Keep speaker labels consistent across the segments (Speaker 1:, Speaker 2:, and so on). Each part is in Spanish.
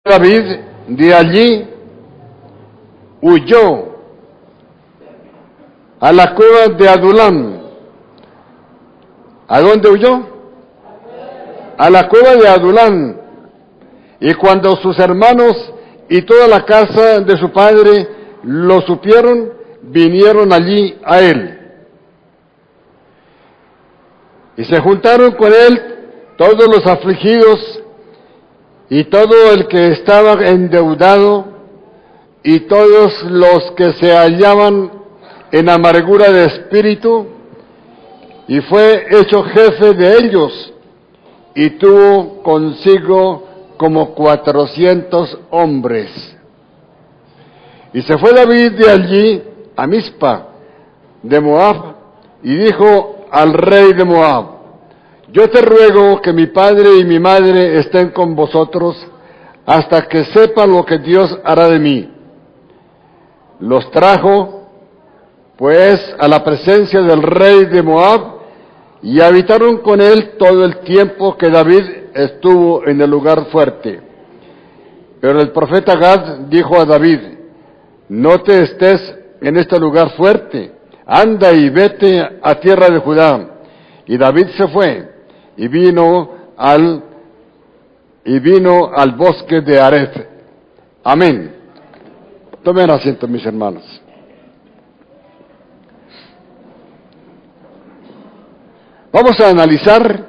Speaker 1: David de allí huyó a la cueva de Adulam. ¿A dónde huyó? A la cueva de Adulam. Y cuando sus hermanos y toda la casa de su padre lo supieron, vinieron allí a él. Y se juntaron con él todos los afligidos y todo el que estaba endeudado y todos los que se hallaban en amargura de espíritu, y fue hecho jefe de ellos, y tuvo consigo como 400 hombres. Y se fue David de allí a Mizpa de Moab, y dijo al rey de Moab: yo te ruego que mi padre y mi madre estén con vosotros hasta que sepa lo que Dios hará de mí. Los trajo, pues, a la presencia del rey de Moab, y habitaron con él todo el tiempo que David estuvo en el lugar fuerte. Pero el profeta Gad dijo a David: no te estés en este lugar fuerte, anda y vete a tierra de Judá. Y David se fue y vino al bosque de Aref. Amén. Tomen asiento, mis hermanos. Vamos a analizar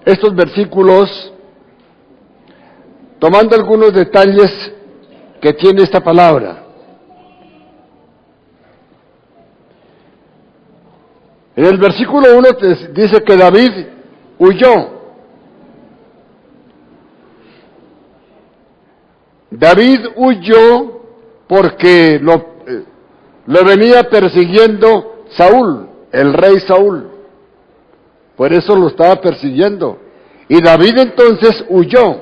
Speaker 1: estos versículos tomando algunos detalles que tiene esta palabra. En el versículo 1 dice que David huyó. David huyó porque lo venía persiguiendo Saúl, el rey Saúl. Por eso lo estaba persiguiendo. Y David entonces huyó.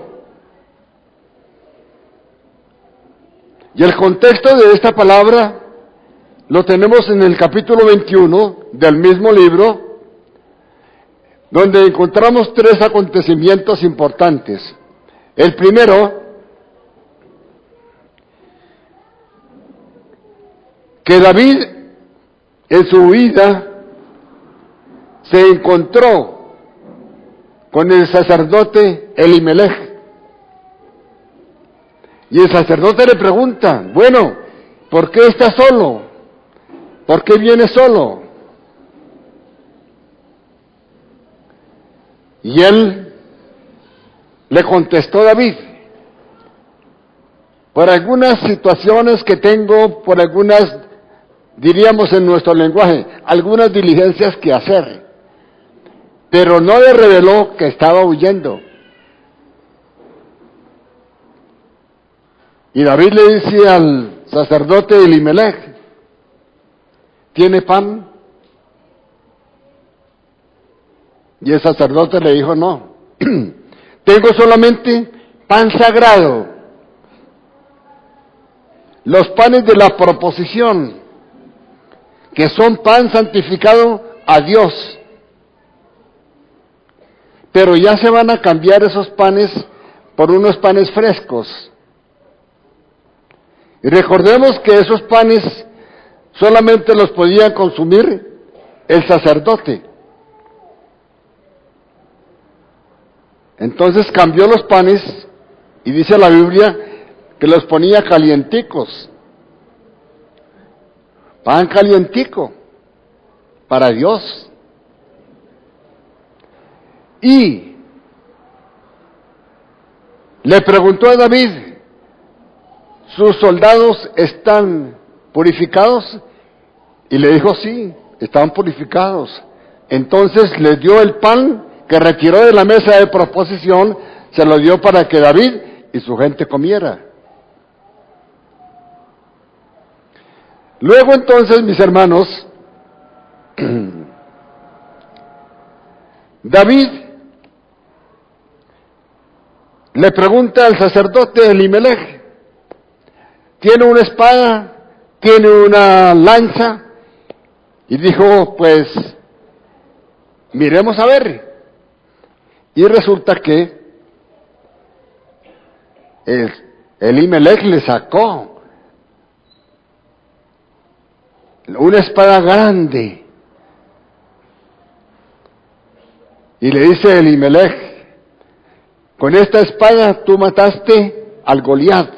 Speaker 1: Y el contexto de esta palabra lo tenemos en el capítulo 21 del mismo libro, donde encontramos tres acontecimientos importantes. El primero, que David en su huida se encontró con el sacerdote Elimelech. Y el sacerdote le pregunta: bueno, ¿por qué estás solo? ¿Por qué vienes solo? Y él le contestó: David, por algunas situaciones que tengo, por algunas, diríamos en nuestro lenguaje, algunas diligencias que hacer. Pero no le reveló que estaba huyendo. Y David le dice al sacerdote Elimelech: ¿tiene pan? Y el sacerdote le dijo: no, tengo solamente pan sagrado, los panes de la proposición, que son pan santificado a Dios. Pero ya se van a cambiar esos panes por unos panes frescos. Y recordemos que esos panes solamente los podía consumir el sacerdote. Entonces cambió los panes y dice la Biblia que los ponía calienticos. Pan calientico para Dios. Y le preguntó a David: ¿sus soldados están purificados? Y le dijo: sí, están purificados. Entonces le dio el pan que retiró de la mesa de proposición, se lo dio para que David y su gente comiera. Luego entonces, mis hermanos, David le pregunta al sacerdote Elimelech: ¿tiene una espada? ¿Tiene una lanza? Y dijo: pues, miremos a ver. Y resulta que Elimelech le sacó una espada grande. Y le dice a Elimelech, con esta espada tú mataste al Goliat.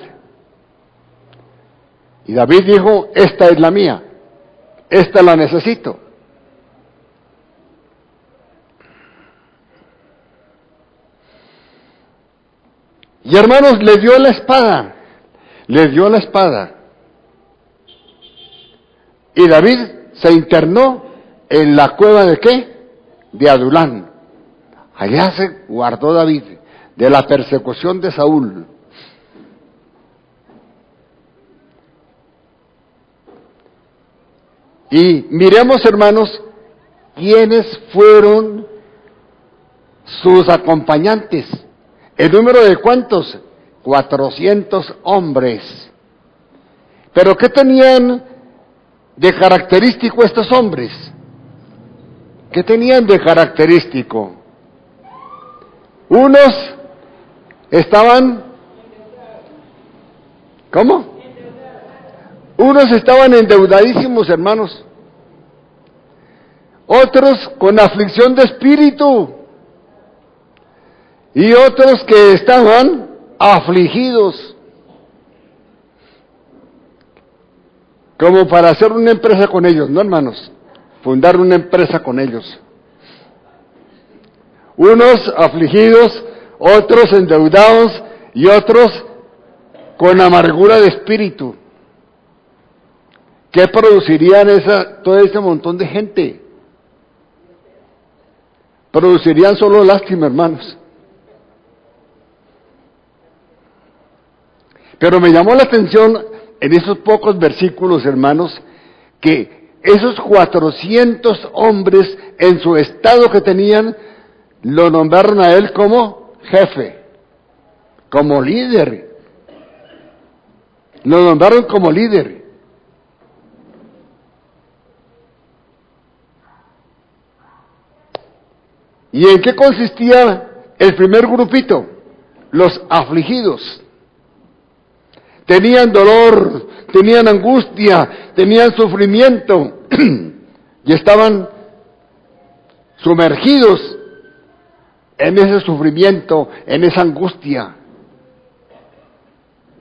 Speaker 1: Y David dijo, esta es la mía, esta la necesito. Y hermanos, le dio la espada. Y David se internó en la cueva de ¿qué? De Adulán. Allá se guardó David de la persecución de Saúl. Y miremos, hermanos, quiénes fueron sus acompañantes. ¿El número de cuántos? 400 hombres. ¿Pero qué tenían de característico estos hombres? ¿Qué tenían de característico? Unos estaban, ¿cómo? Unos estaban endeudadísimos, hermanos. Otros con aflicción de espíritu. Y otros que estaban afligidos. Como para hacer una empresa con ellos, ¿no, hermanos? Fundar una empresa con ellos. Unos afligidos, otros endeudados y otros con amargura de espíritu. ¿Qué producirían todo ese montón de gente? Producirían solo lástima, hermanos. Pero me llamó la atención en esos pocos versículos, hermanos, que esos 400 hombres en su estado que tenían, lo nombraron a él como jefe, como líder. Lo nombraron como líder. ¿Y en qué consistía el primer grupito? Los afligidos. Tenían dolor, tenían angustia, tenían sufrimiento y estaban sumergidos en ese sufrimiento, en esa angustia.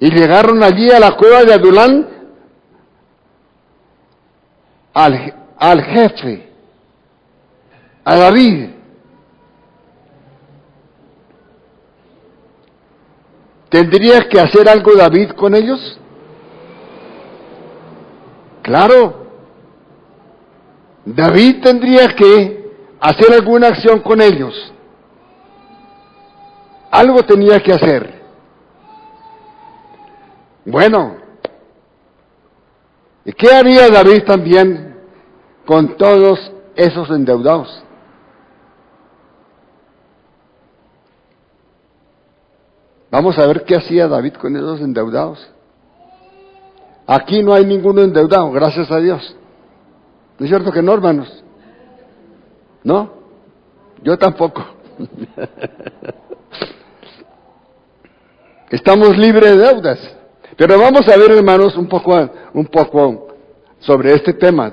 Speaker 1: Y llegaron allí a la cueva de Adulán al jefe, a David. ¿Tendría que hacer algo David con ellos? Claro. David tendría que hacer alguna acción con ellos. Algo tenía que hacer. Bueno, ¿y qué haría David también con todos esos endeudados? Vamos a ver qué hacía David con esos endeudados. Aquí no hay ninguno endeudado, gracias a Dios. ¿No es cierto que no, hermanos? ¿No? Yo tampoco. Estamos libres de deudas. Pero vamos a ver, hermanos, un poco sobre este tema.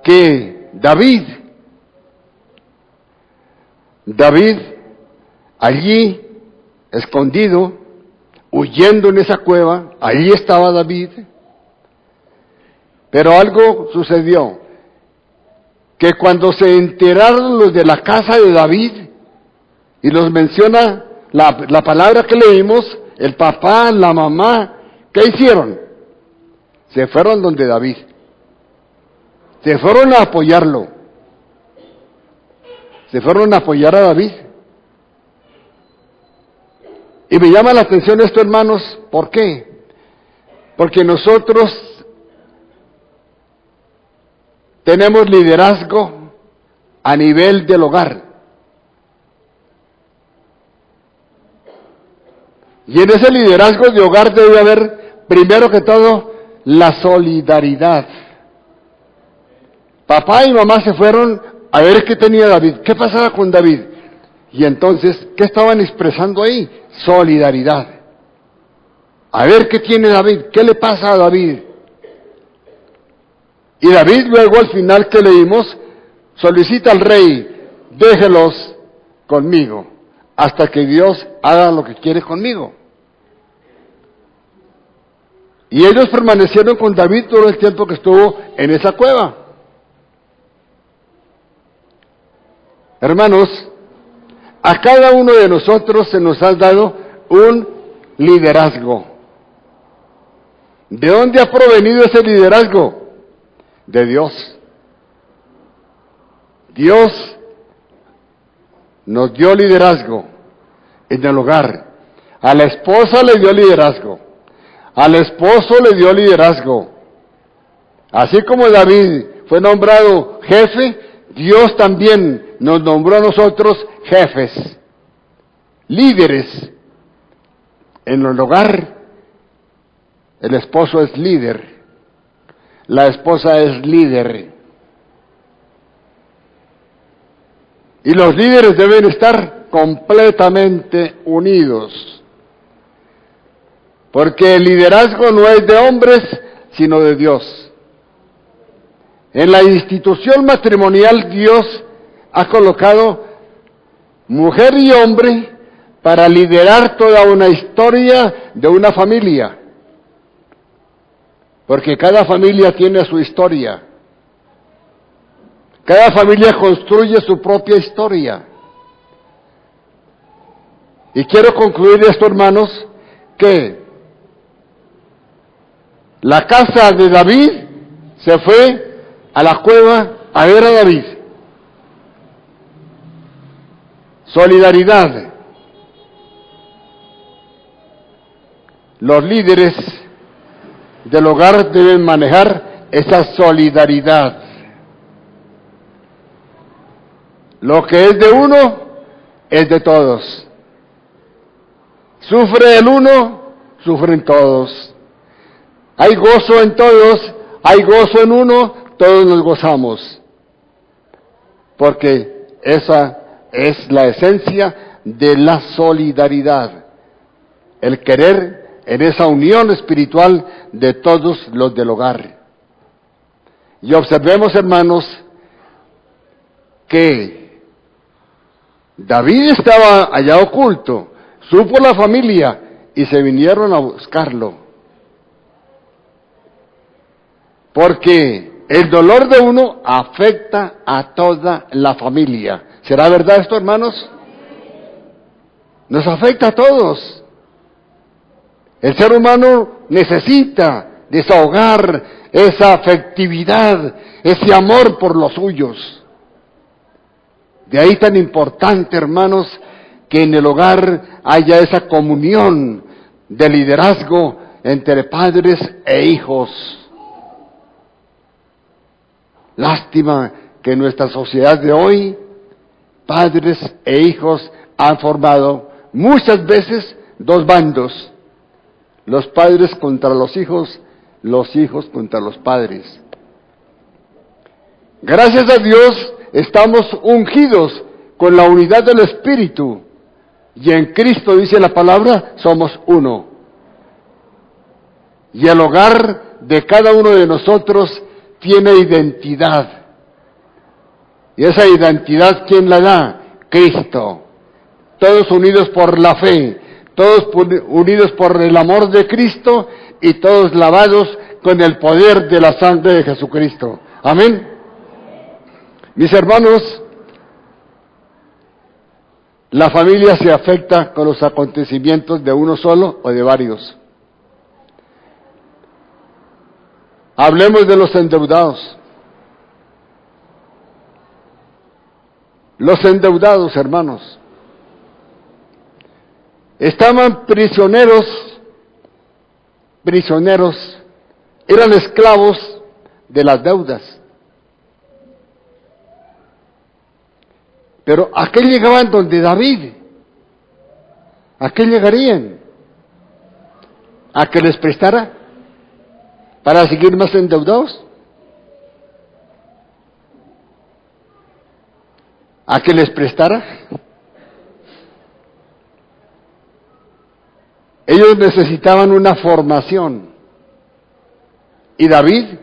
Speaker 1: Que David, allí, escondido, huyendo en esa cueva, allí estaba David. Pero algo sucedió, que cuando se enteraron los de la casa de David, y los menciona la palabra que leímos, el papá, la mamá, ¿qué hicieron? Se fueron donde David. Se fueron a apoyarlo. Se fueron a apoyar a David. Y me llama la atención esto, hermanos, ¿por qué? Porque nosotros tenemos liderazgo a nivel del hogar. Y en ese liderazgo de hogar debe haber, primero que todo, la solidaridad. Papá y mamá se fueron a ver qué tenía David. ¿Qué pasaba con David? Y entonces, ¿qué estaban expresando ahí? Solidaridad. A ver qué tiene David, qué le pasa a David. Y David luego al final que leímos, solicita al rey, déjelos conmigo, hasta que Dios haga lo que quiere conmigo. Y ellos permanecieron con David todo el tiempo que estuvo en esa cueva. Hermanos, a cada uno de nosotros se nos ha dado un liderazgo. ¿De dónde ha provenido ese liderazgo? De Dios. Dios nos dio liderazgo en el hogar. A la esposa le dio liderazgo. Al esposo le dio liderazgo. Así como David fue nombrado jefe, Dios también nos nombró a nosotros jefes, líderes. En el hogar, el esposo es líder, la esposa es líder. Y los líderes deben estar completamente unidos. Porque el liderazgo no es de hombres, sino de Dios. En la institución matrimonial, Dios ha colocado mujer y hombre para liderar toda una historia de una familia. Porque cada familia tiene su historia. Cada familia construye su propia historia. Y quiero concluir esto, hermanos, que la casa de David se fue a la cueva a ver a David. Solidaridad. Los líderes del hogar deben manejar esa solidaridad. Lo que es de uno es de todos. Sufre el uno, sufren todos. Hay gozo en todos, hay gozo en uno, todos nos gozamos. Porque esa es la esencia de la solidaridad. El querer en esa unión espiritual de todos los del hogar. Y observemos, hermanos, que David estaba allá oculto, supo la familia y se vinieron a buscarlo. Porque el dolor de uno afecta a toda la familia. ¿Será verdad esto, hermanos? Nos afecta a todos. El ser humano necesita desahogar esa afectividad, ese amor por los suyos. De ahí tan importante, hermanos, que en el hogar haya esa comunión de liderazgo entre padres e hijos. Lástima que en nuestra sociedad de hoy, padres e hijos han formado muchas veces dos bandos. Los padres contra los hijos contra los padres. Gracias a Dios estamos ungidos con la unidad del Espíritu. Y en Cristo, dice la palabra, somos uno. Y el hogar de cada uno de nosotros tiene identidad. Y esa identidad, ¿quién la da? Cristo. Todos unidos por la fe, todos unidos por el amor de Cristo y todos lavados con el poder de la sangre de Jesucristo. Amén. Mis hermanos, la familia se afecta con los acontecimientos de uno solo o de varios. Hablemos de los endeudados. Los endeudados, hermanos, estaban prisioneros, eran esclavos de las deudas. Pero ¿a qué llegaban donde David? ¿A qué llegarían? ¿A que les prestara para seguir más endeudados? ¿A que les prestara? Ellos necesitaban una formación. Y David,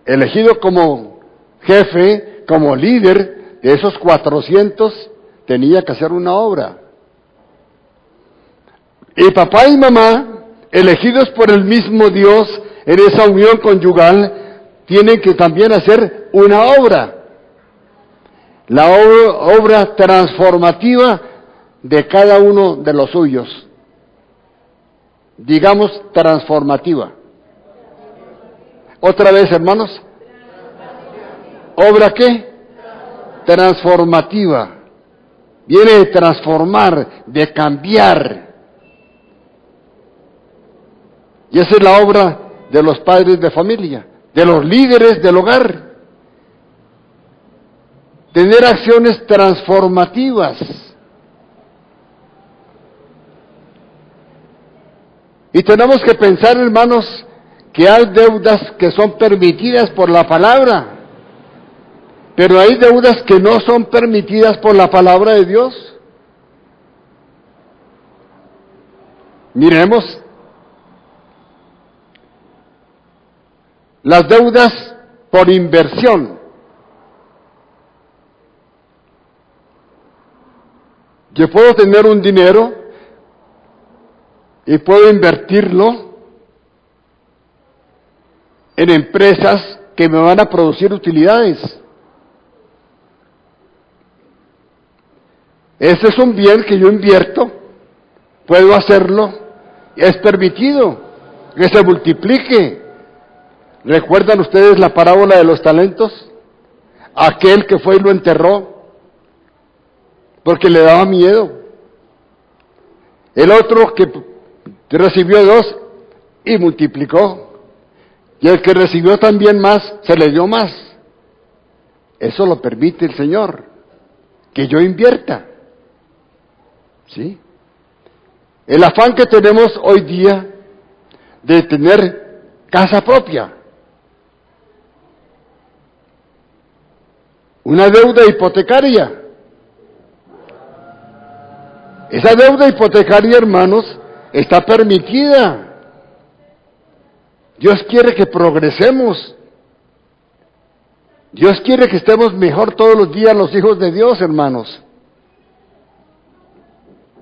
Speaker 1: elegido como jefe, como líder de esos 400, tenía que hacer una obra. Y papá y mamá, elegidos por el mismo Dios en esa unión conyugal, tienen que también hacer una obra. La obra transformativa de cada uno de los suyos. Digamos transformativa. Otra vez, hermanos. ¿Obra qué? Transformativa. Viene de transformar, de cambiar. Y esa es la obra de los padres de familia, de los líderes del hogar. Tener acciones transformativas. Y tenemos que pensar, hermanos, que hay deudas que son permitidas por la palabra, pero hay deudas que no son permitidas por la palabra de Dios. Miremos. Las deudas por inversión. Yo puedo tener un dinero y puedo invertirlo en empresas que me van a producir utilidades. Ese es un bien que yo invierto, puedo hacerlo, es permitido que se multiplique. ¿Recuerdan ustedes la parábola de los talentos? Aquel que fue y lo enterró porque le daba miedo. El otro que recibió 2 y multiplicó. Y el que recibió también más, se le dio más. Eso lo permite el Señor, que yo invierta. ¿Sí? El afán que tenemos hoy día de tener casa propia. Una deuda hipotecaria. Esa deuda hipotecaria, hermanos, está permitida. Dios quiere que progresemos. Dios quiere que estemos mejor todos los días los hijos de Dios, hermanos.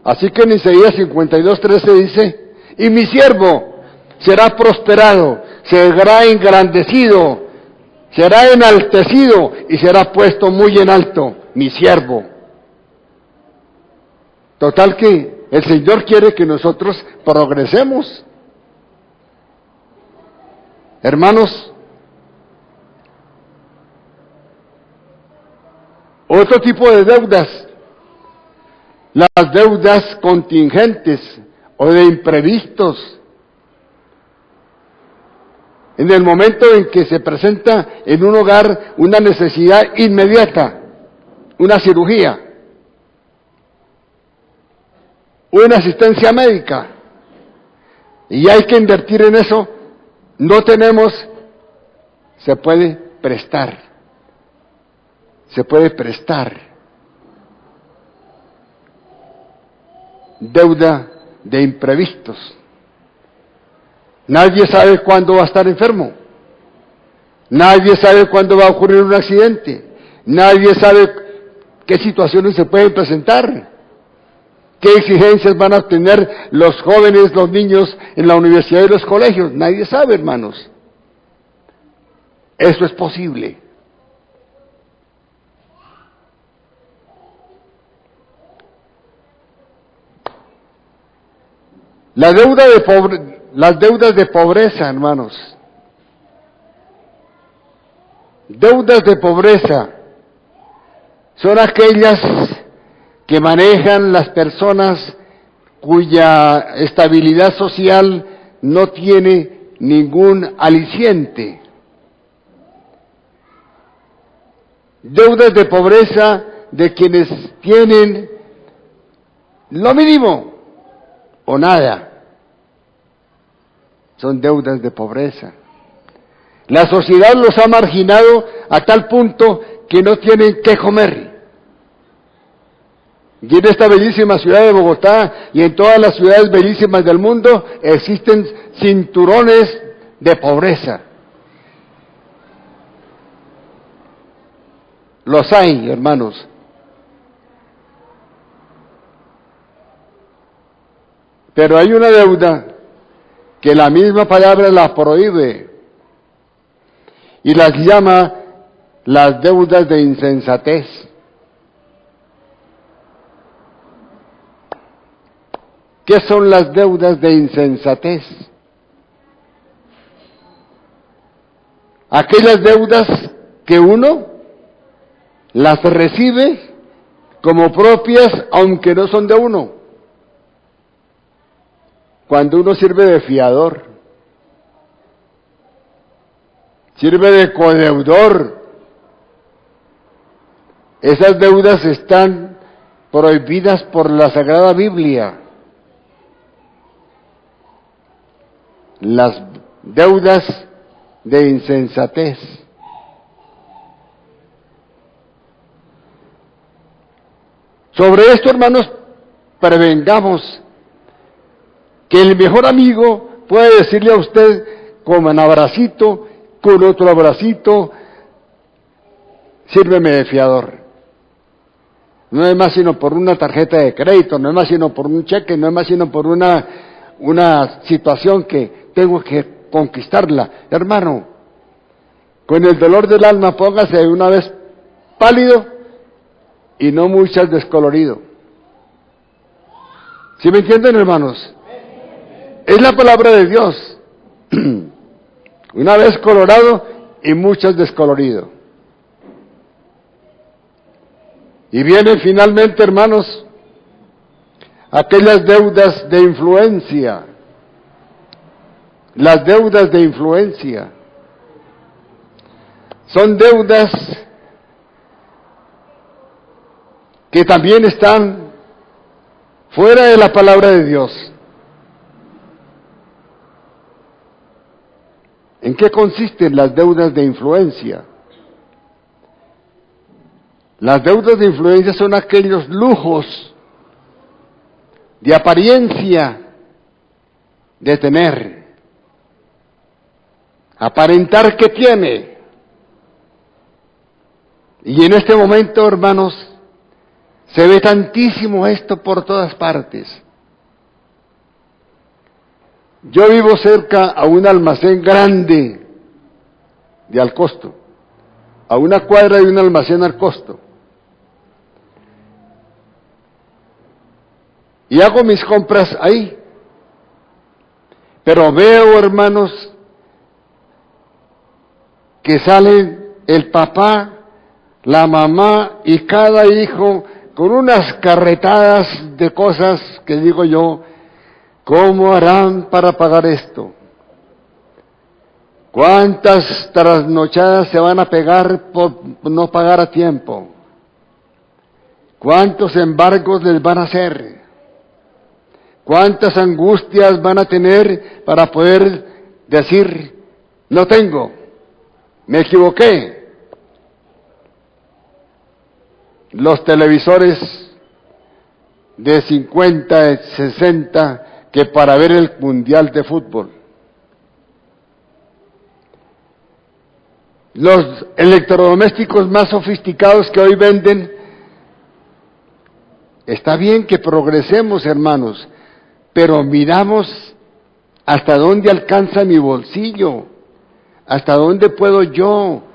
Speaker 1: Así que en Isaías 52:13 dice, y mi siervo será prosperado, será engrandecido, será enaltecido y será puesto muy en alto, mi siervo. Total que el Señor quiere que nosotros progresemos. Hermanos, otro tipo de deudas, las deudas contingentes o de imprevistos. En el momento en que se presenta en un hogar una necesidad inmediata, una cirugía, una asistencia médica, y hay que invertir en eso, no tenemos, se puede prestar. Deuda de imprevistos. Nadie sabe cuándo va a estar enfermo. Nadie sabe cuándo va a ocurrir un accidente. Nadie sabe qué situaciones se pueden presentar. ¿Qué exigencias van a tener los jóvenes, los niños en la universidad y los colegios? Nadie sabe, hermanos. Eso es posible. Las deudas de pobreza, hermanos. Deudas de pobreza son aquellas que manejan las personas cuya estabilidad social no tiene ningún aliciente. Deudas de pobreza de quienes tienen lo mínimo o nada. Son deudas de pobreza. La sociedad los ha marginado a tal punto que no tienen qué comer. Y en esta bellísima ciudad de Bogotá y en todas las ciudades bellísimas del mundo existen cinturones de pobreza. Los hay, hermanos. Pero hay una deuda que la misma palabra la prohíbe y las llama las deudas de insensatez. ¿Qué son las deudas de insensatez? Aquellas deudas que uno las recibe como propias aunque no son de uno. Cuando uno sirve de fiador, sirve de codeudor, esas deudas están prohibidas por la Sagrada Biblia. Las deudas de insensatez. Sobre esto, hermanos, prevengamos que el mejor amigo puede decirle a usted con un abracito, con otro abracito, sírveme de fiador. No es más sino por una tarjeta de crédito, no es más sino por un cheque, no es más sino por una situación que tengo que conquistarla. Hermano, con el dolor del alma póngase una vez pálido y no muchas descolorido. ¿Sí me entienden, hermanos? Es la palabra de Dios. Una vez colorado y muchas descolorido. Y vienen finalmente, hermanos, aquellas deudas de influencia. Las deudas de influencia. Son deudas que también están fuera de la palabra de Dios. ¿En qué consisten las deudas de influencia? Las deudas de influencia son aquellos lujos de apariencia de tener, aparentar que tiene. Y en este momento, hermanos, se ve tantísimo esto por todas partes. Yo vivo cerca a un almacén grande de Alcosto, a una cuadra de un almacén Alcosto. Y hago mis compras ahí. Pero veo, hermanos, que salen el papá, la mamá y cada hijo con unas carretadas de cosas que digo yo, ¿cómo harán para pagar esto? ¿Cuántas trasnochadas se van a pegar por no pagar a tiempo? ¿Cuántos embargos les van a hacer? ¿Cuántas angustias van a tener para poder decir, no tengo, me equivoqué? Los televisores de 50, 60, que para ver el Mundial de Fútbol. Los electrodomésticos más sofisticados que hoy venden. Está bien que progresemos, hermanos, pero miramos hasta dónde alcanza mi bolsillo, hasta dónde puedo yo.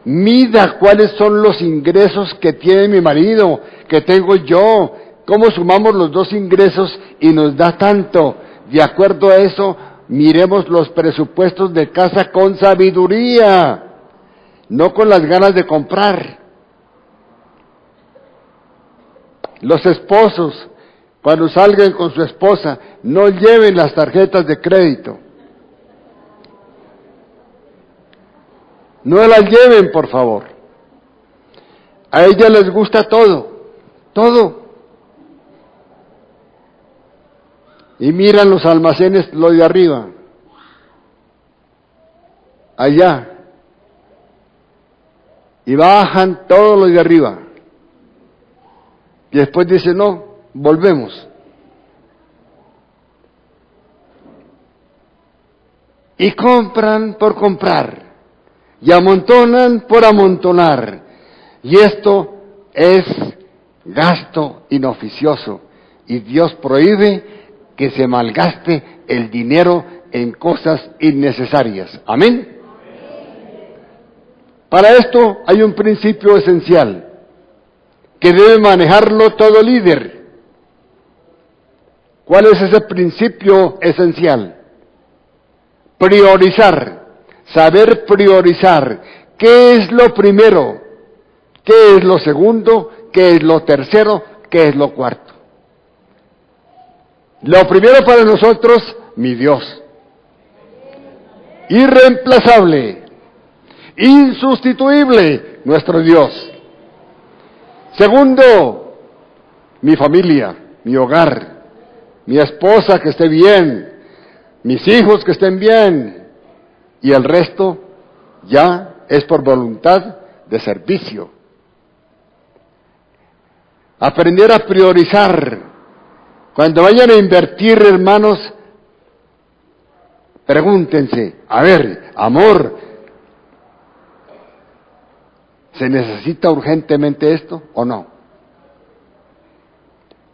Speaker 1: Mida cuáles son los ingresos que tiene mi marido, que tengo yo, cómo sumamos los dos ingresos y nos da tanto. De acuerdo a eso, miremos los presupuestos de casa con sabiduría, no con las ganas de comprar. Los esposos, cuando salgan con su esposa, no lleven las tarjetas de crédito. No las lleven, por favor. A ella les gusta todo, todo. Y miran los almacenes, lo de arriba, allá. Y bajan todo lo de arriba. Y después dice, no, volvemos. Y compran por comprar, y amontonan por amontonar. Y esto es gasto inoficioso. Y Dios prohíbe que se malgaste el dinero en cosas innecesarias. ¿Amén? Para esto hay un principio esencial que debe manejarlo todo líder. ¿Cuál es ese principio esencial? Priorizar, saber priorizar. ¿Qué es lo primero? ¿Qué es lo segundo? ¿Qué es lo tercero? ¿Qué es lo cuarto? Lo primero para nosotros, mi Dios. Irreemplazable, insustituible, nuestro Dios. Segundo, mi familia, mi hogar, mi esposa que esté bien, mis hijos que estén bien, y el resto ya es por voluntad de servicio. Aprender a priorizar. Cuando vayan a invertir, hermanos, pregúntense, a ver, amor, ¿se necesita urgentemente esto o no?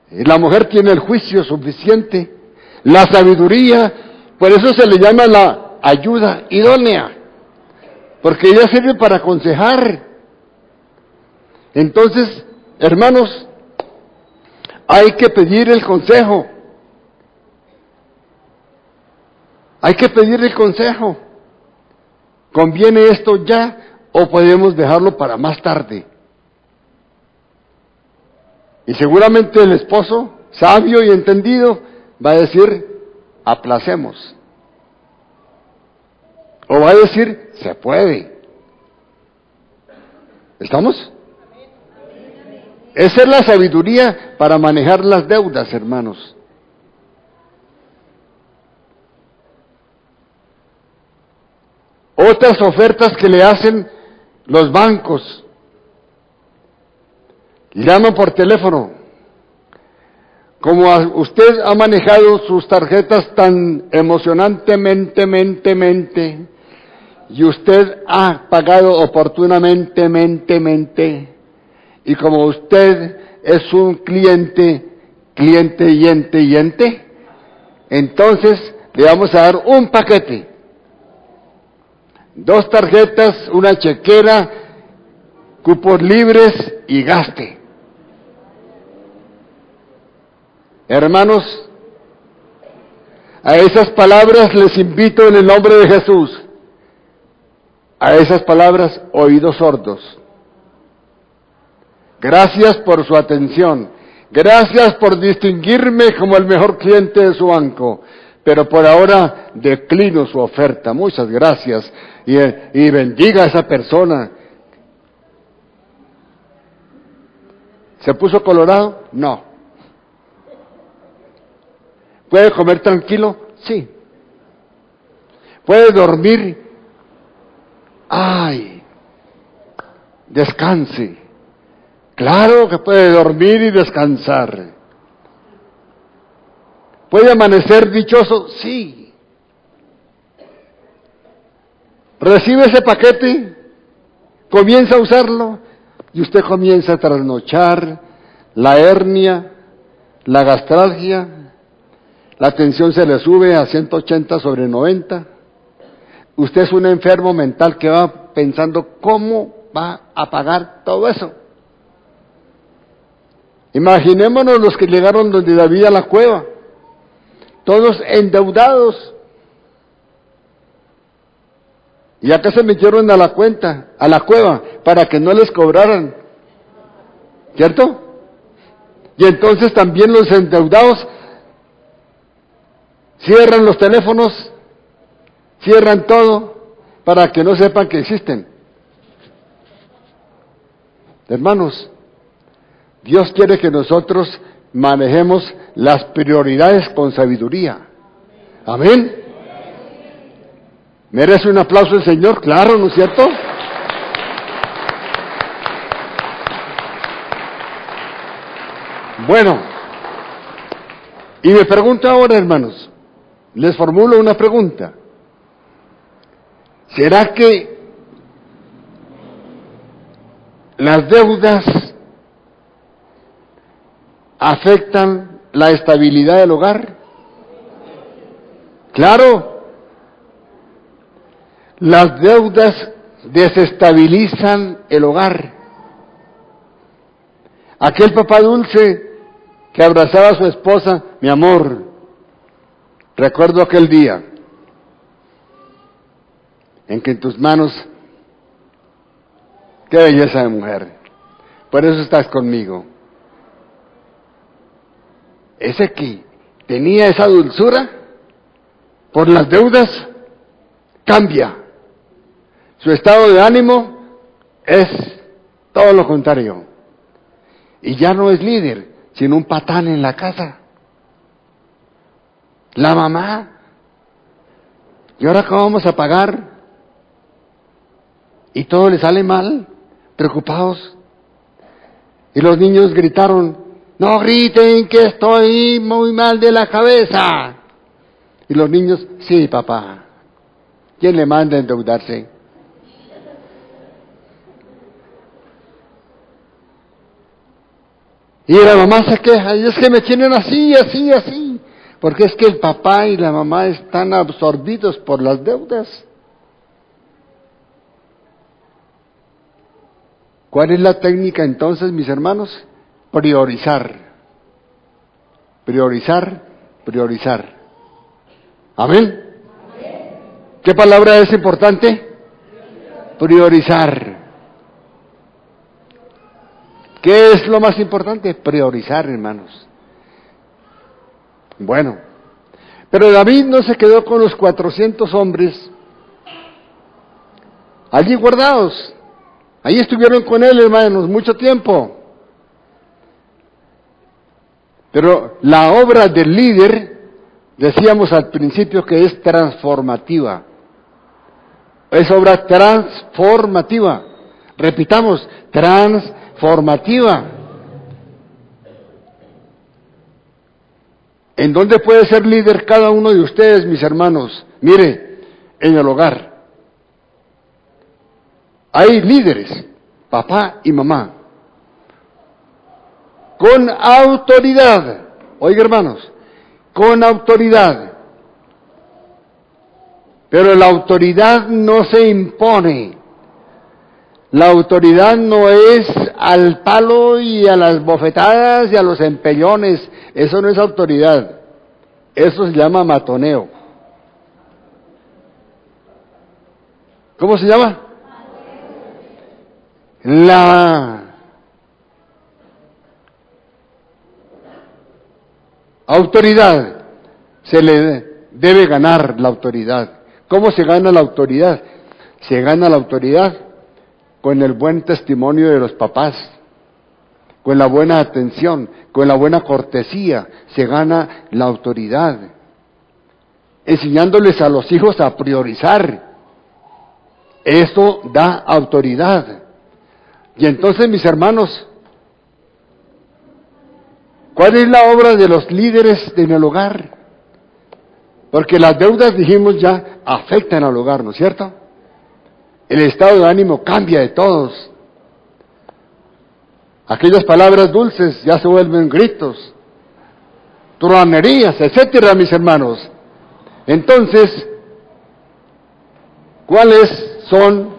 Speaker 1: La mujer tiene el juicio suficiente, la sabiduría, por eso se le llama la ayuda idónea, porque ella sirve para aconsejar. Entonces, hermanos, hay que pedir el consejo. Hay que pedir el consejo. ¿Conviene esto ya o podemos dejarlo para más tarde? Y seguramente el esposo, sabio y entendido, va a decir, aplacemos. O va a decir, se puede. ¿Estamos? Esa es la sabiduría para manejar las deudas, hermanos. Otras ofertas que le hacen los bancos. Llaman por teléfono. Como usted ha manejado sus tarjetas tan emocionantemente, y usted ha pagado oportunamente, y como usted es un cliente, entonces le vamos a dar un paquete. 2 tarjetas, una chequera, cupos libres y gaste. Hermanos, a esas palabras les invito en el nombre de Jesús. A esas palabras, oídos sordos. Gracias por su atención. Gracias por distinguirme como el mejor cliente de su banco. Pero por ahora declino su oferta. Muchas gracias. Y bendiga a esa persona. ¿Se puso colorado? No. ¿Puede comer tranquilo? Sí. ¿Puede dormir? ¡Ay! Descanse. Claro que puede dormir y descansar. ¿Puede amanecer dichoso? Sí. Recibe ese paquete, comienza a usarlo y usted comienza a trasnochar, la hernia, la gastralgia, la tensión se le sube a 180/90. Usted es un enfermo mental que va pensando cómo va a pagar todo eso. Imaginémonos los que llegaron donde David a la cueva, todos endeudados. Y acá se metieron a la cueva, para que no les cobraran. ¿Cierto? Y entonces también los endeudados cierran los teléfonos, cierran todo, para que no sepan que existen. Hermanos, Dios quiere que nosotros manejemos las prioridades con sabiduría. Amén. ¿Merece un aplauso el Señor? Claro, ¿no es cierto? 1 Corintios Bueno, y me pregunto ahora, hermanos, les formulo una pregunta. ¿Será que las deudas afectan la estabilidad del hogar? Claro, las deudas desestabilizan el hogar. Aquel papá dulce que abrazaba a su esposa, mi amor, recuerdo aquel día en que en tus manos, qué belleza de mujer, por eso estás conmigo. Ese que tenía esa dulzura, por las deudas, cambia. Su estado de ánimo es todo lo contrario. Y ya no es líder, sino un patán en la casa. La mamá, ¿y ahora cómo vamos a pagar? Y todo le sale mal, preocupados. Y los niños gritaron, no griten que estoy muy mal de la cabeza. Y los niños, sí papá, ¿quién le manda a endeudarse? Y la mamá se queja, y es que me tienen así, así, así. Porque es que el papá y la mamá están absorbidos por las deudas. ¿Cuál es la técnica entonces, mis hermanos? Priorizar. Priorizar, priorizar. ¿Amén? ¿Qué palabra es importante? Priorizar. ¿Qué es lo más importante? Priorizar, hermanos. Bueno, pero David no se quedó con los 400 hombres allí guardados. Ahí estuvieron con él, hermanos, mucho tiempo. Pero la obra del líder, decíamos al principio que es transformativa. Es obra transformativa. Repitamos, transformativa. ¿En dónde puede ser líder cada uno de ustedes, mis hermanos? Mire, en el hogar. Hay líderes, papá y mamá, con autoridad. Oiga, hermanos, con autoridad. Pero la autoridad no se impone. La autoridad no es al palo y a las bofetadas y a los empellones. Eso no es autoridad. Eso se llama matoneo. ¿Cómo se llama? La autoridad. Se le debe ganar la autoridad. ¿Cómo se gana la autoridad? Se gana la autoridad con el buen testimonio de los papás, con la buena atención, con la buena cortesía, se gana la autoridad. Enseñándoles a los hijos a priorizar. Eso da autoridad. Y entonces, mis hermanos, ¿cuál es la obra de los líderes en el hogar? Porque las deudas, dijimos ya, afectan al hogar, ¿no es cierto? El estado de ánimo cambia de todos. Aquellas palabras dulces ya se vuelven gritos, truhanerías, etcétera, mis hermanos. Entonces, ¿cuáles son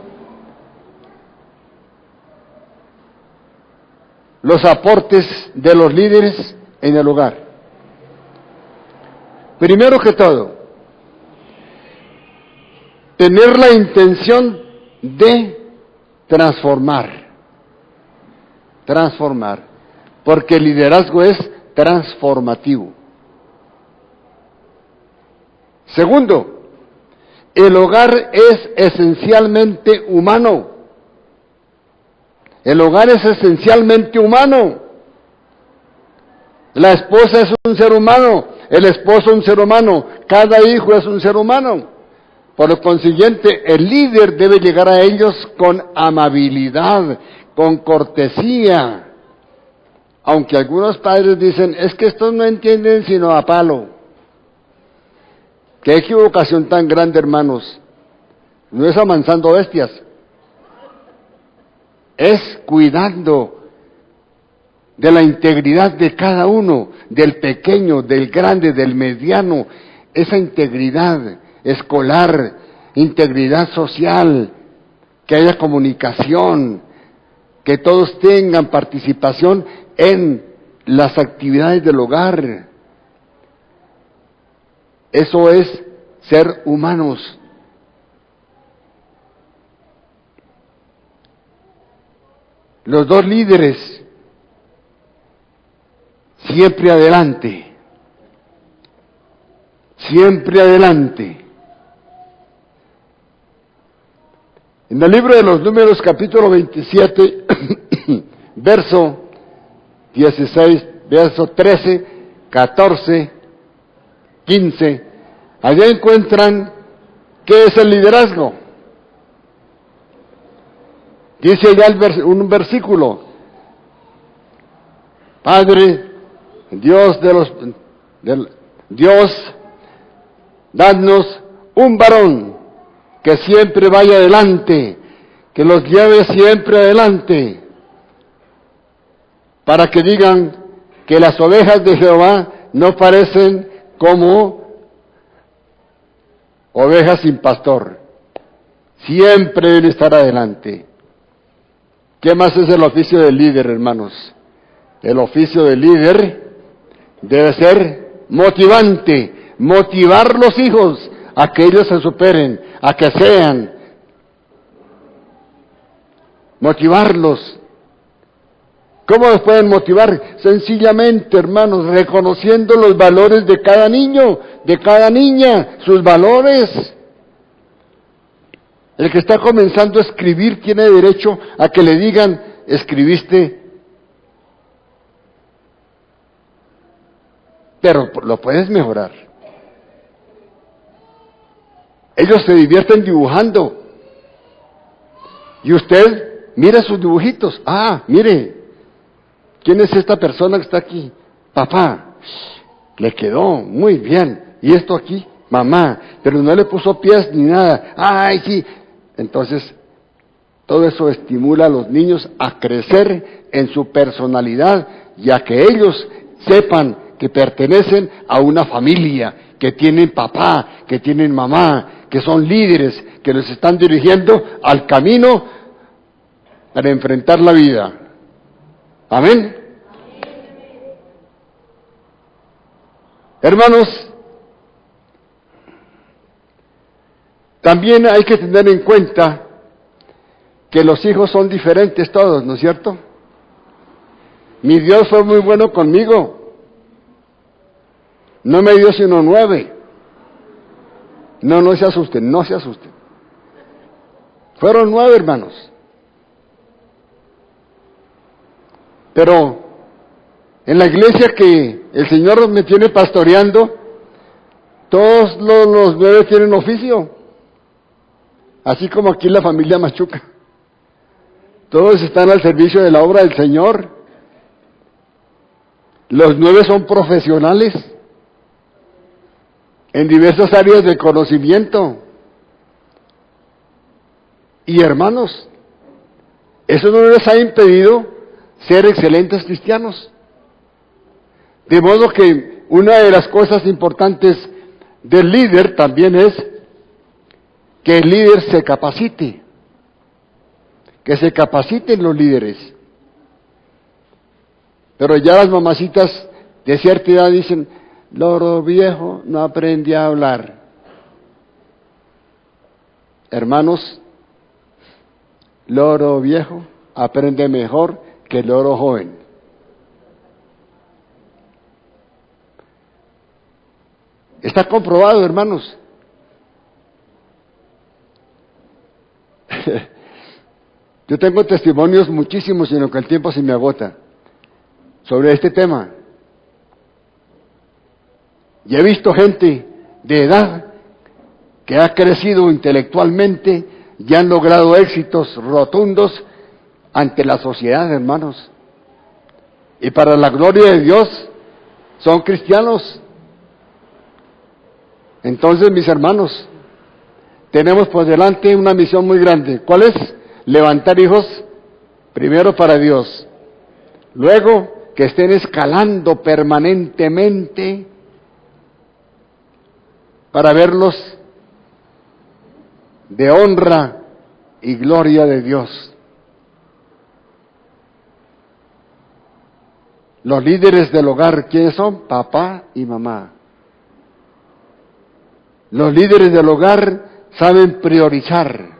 Speaker 1: los aportes de los líderes en el hogar? Primero que todo, tener la intención de transformar, porque el liderazgo es transformativo. Segundo, el hogar es esencialmente humano. El hogar es esencialmente humano. La esposa es un ser humano, el esposo un ser humano, cada hijo es un ser humano. Por lo consiguiente, el líder debe llegar a ellos con amabilidad, con cortesía, Aunque algunos padres dicen, es que estos no entienden sino a palo. Qué equivocación tan grande, hermanos. No es amansando bestias. Es cuidando de la integridad de cada uno, del pequeño, del grande, del mediano. Esa integridad escolar, integridad social, que haya comunicación, que todos tengan participación en las actividades del hogar. Eso es ser humanos. Los dos líderes, siempre adelante, siempre adelante. En el libro de los Números, capítulo 27, verso 16, verso 13, 14, 15, allá encuentran qué es el liderazgo. Dice ya un versículo: Padre, Dios Dios, dadnos un varón que siempre vaya adelante, que los lleve siempre adelante, para que digan que las ovejas de Jehová no parecen como ovejas sin pastor. Siempre deben estar adelante. ¿Qué más es el oficio del líder, hermanos? El oficio del líder debe ser motivante, motivar los hijos a que ellos se superen, a que sean, motivarlos. ¿Cómo los pueden motivar? Sencillamente, hermanos, reconociendo los valores de cada niño, de cada niña, sus valores. El que está comenzando a escribir tiene derecho a que le digan, escribiste, pero lo puedes mejorar. Ellos se divierten dibujando. Y usted mira sus dibujitos. Ah, mire, ¿quién es esta persona que está aquí? Papá, le quedó muy bien. ¿Y esto aquí? Mamá, pero no le puso pies ni nada. Ay, sí. Entonces, todo eso estimula a los niños a crecer en su personalidad y a que ellos sepan que pertenecen a una familia, que tienen papá, que tienen mamá, que son líderes, que los están dirigiendo al camino para enfrentar la vida. Amén. Hermanos, también hay que tener en cuenta que los hijos son diferentes todos, ¿no es cierto? Mi Dios fue muy bueno conmigo. No me dio sino 9. No se asusten, no se asusten. Fueron 9, hermanos. Pero en la iglesia que el Señor me tiene pastoreando, todos los 9 tienen oficio. Así como aquí la familia Machuca. Todos están al servicio de la obra del Señor. Los 9 son profesionales en diversas áreas de conocimiento. Y hermanos, eso no les ha impedido ser excelentes cristianos. De modo que una de las cosas importantes del líder también es que el líder se capacite, que se capaciten los líderes. Pero ya las mamacitas de cierta edad dicen, loro viejo no aprendí a hablar. Hermanos, loro viejo aprende mejor que el loro joven. Está comprobado, hermanos. Yo tengo testimonios muchísimos, sino que el tiempo se me agota, sobre este tema. Y he visto gente de edad que ha crecido intelectualmente y han logrado éxitos rotundos ante la sociedad, hermanos. y para la gloria de Dios son cristianos. Entonces, mis hermanos, tenemos por delante una misión muy grande. ¿Cuál es? Levantar hijos, primero para Dios, luego que estén escalando permanentemente para verlos de honra y gloria de Dios. Los líderes del hogar, ¿quiénes son? Papá y mamá. Los líderes del hogar saben priorizar.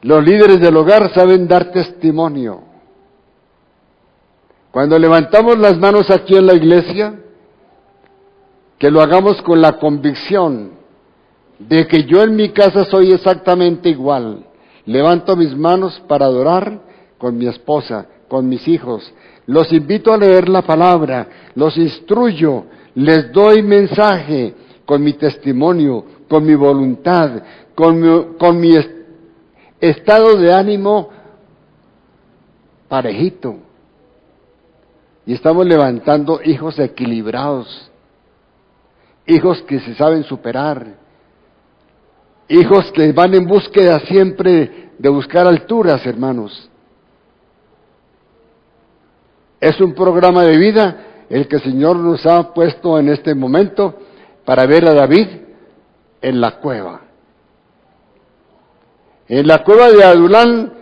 Speaker 1: Los líderes del hogar saben dar testimonio. Cuando levantamos las manos aquí en la iglesia, que lo hagamos con la convicción de que yo en mi casa soy exactamente igual. Levanto mis manos para adorar con mi esposa, con mis hijos. Los invito a leer la palabra, los instruyo, les doy mensaje con mi testimonio, con mi voluntad, con mi estado de ánimo parejito. Y estamos levantando hijos equilibrados, hijos que se saben superar, hijos que van en búsqueda siempre de buscar alturas, hermanos. Es un programa de vida el que el Señor nos ha puesto en este momento para ver a David en la cueva. En la cueva de Adulán,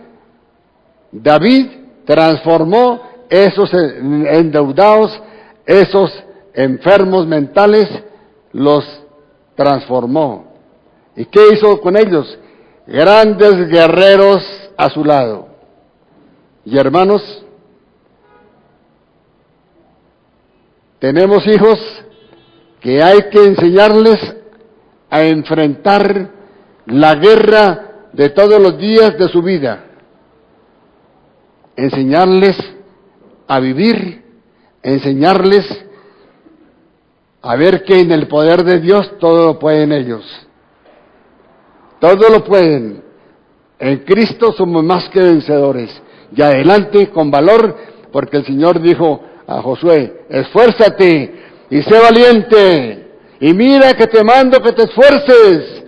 Speaker 1: David transformó esos endeudados, esos enfermos mentales, los transformó. ¿Y qué hizo con ellos? Grandes guerreros a su lado. Y hermanos, tenemos hijos que hay que enseñarles a enfrentar la guerra de todos los días de su vida. Enseñarles a vivir, enseñarles a ver que en el poder de Dios todo lo pueden ellos. Todo lo pueden. En Cristo somos más que vencedores. Y adelante con valor, porque el Señor dijo a Josué: esfuérzate y sé valiente, y mira que te mando que te esfuerces.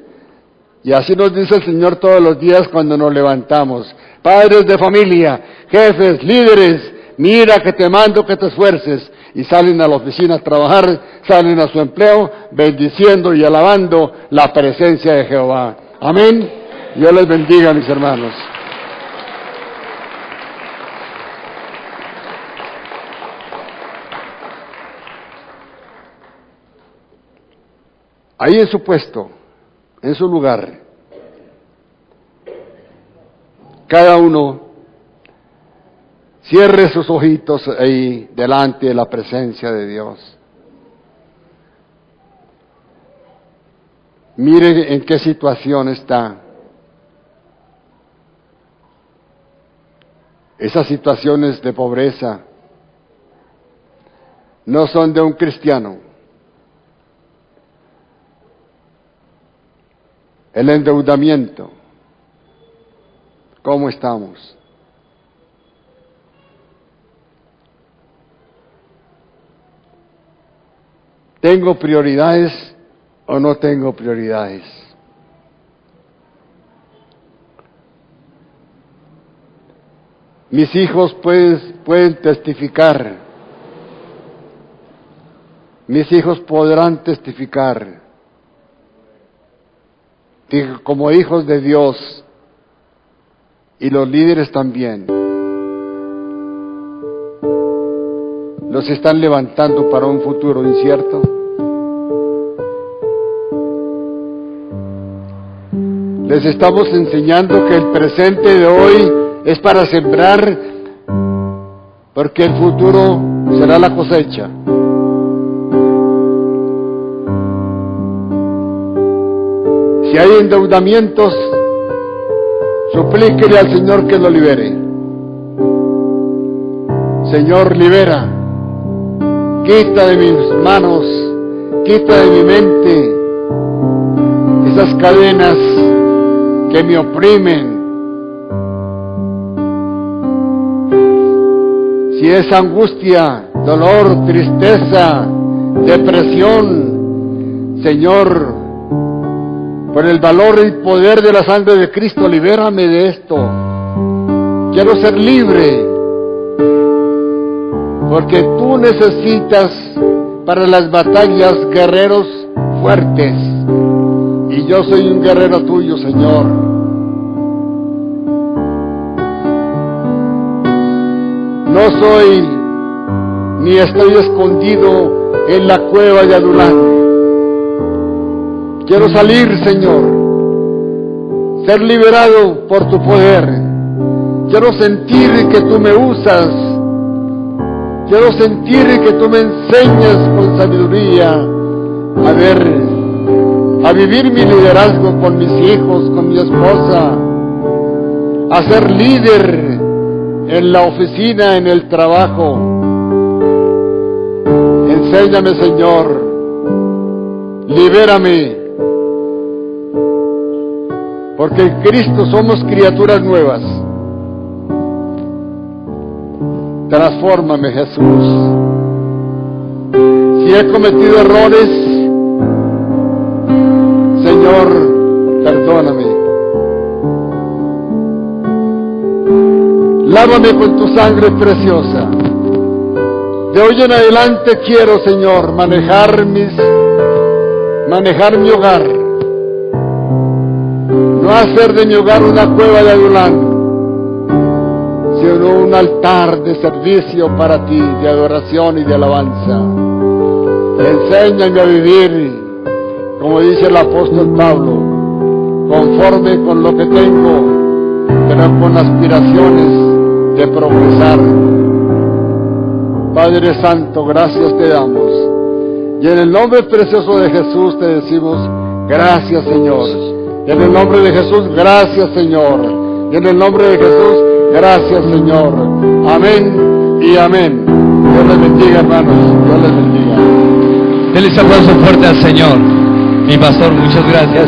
Speaker 1: Y así nos dice el Señor todos los días cuando nos levantamos. Padres de familia, jefes, líderes, mira que te mando que te esfuerces. Y salen a la oficina a trabajar, salen a su empleo, bendiciendo y alabando la presencia de Jehová. Amén. Dios les bendiga, mis hermanos. Ahí en su puesto, en su lugar, cada uno cierre sus ojitos ahí delante de la presencia de Dios. Mire en qué situación está. Esas situaciones de pobreza no son de un cristiano. El endeudamiento, ¿cómo estamos? ¿Tengo prioridades o no tengo prioridades? Mis hijos pueden testificar. Mis hijos podrán testificar. Como hijos de Dios, y los líderes también, los están levantando para un futuro incierto. Les estamos enseñando que el presente de hoy es para sembrar, porque el futuro será la cosecha. Si hay endeudamientos, suplíquele al Señor que lo libere. Señor, libera. Quita de mis manos, quita de mi mente esas cadenas que me oprimen. si es angustia, dolor, tristeza, depresión, Señor, por el valor y poder de la sangre de Cristo, libérame de esto. Quiero ser libre, porque tú necesitas para las batallas guerreros fuertes, y yo soy un guerrero tuyo, Señor. No soy ni estoy escondido en la cueva de Adulán. Quiero salir, Señor, ser liberado por tu poder. Quiero sentir que tú me usas. Quiero sentir que tú me enseñas con sabiduría a vivir mi liderazgo con mis hijos, con mi esposa, a ser líder en la oficina, en el trabajo. Enséñame, Señor, libérame, porque en Cristo somos criaturas nuevas. Transfórmame, Jesús. Si he cometido errores, Señor, perdóname. Lávame con tu sangre preciosa. De hoy en adelante quiero, Señor, manejar mi hogar. No hacer de mi hogar una cueva de Adulán, sino un altar de servicio para ti, de adoración y de alabanza. Enséñame a vivir, como dice el apóstol Pablo, conforme con lo que tengo, pero con aspiraciones de progresar. Padre Santo, gracias te damos. Y en el nombre precioso de Jesús te decimos, gracias, Señor. Y en el nombre de Jesús, gracias, Señor. Y en el nombre de Jesús, gracias, Señor. Amén y amén. Dios les bendiga, hermanos. Dios les bendiga.
Speaker 2: Denle un aplauso fuerte al Señor. Mi pastor, muchas gracias.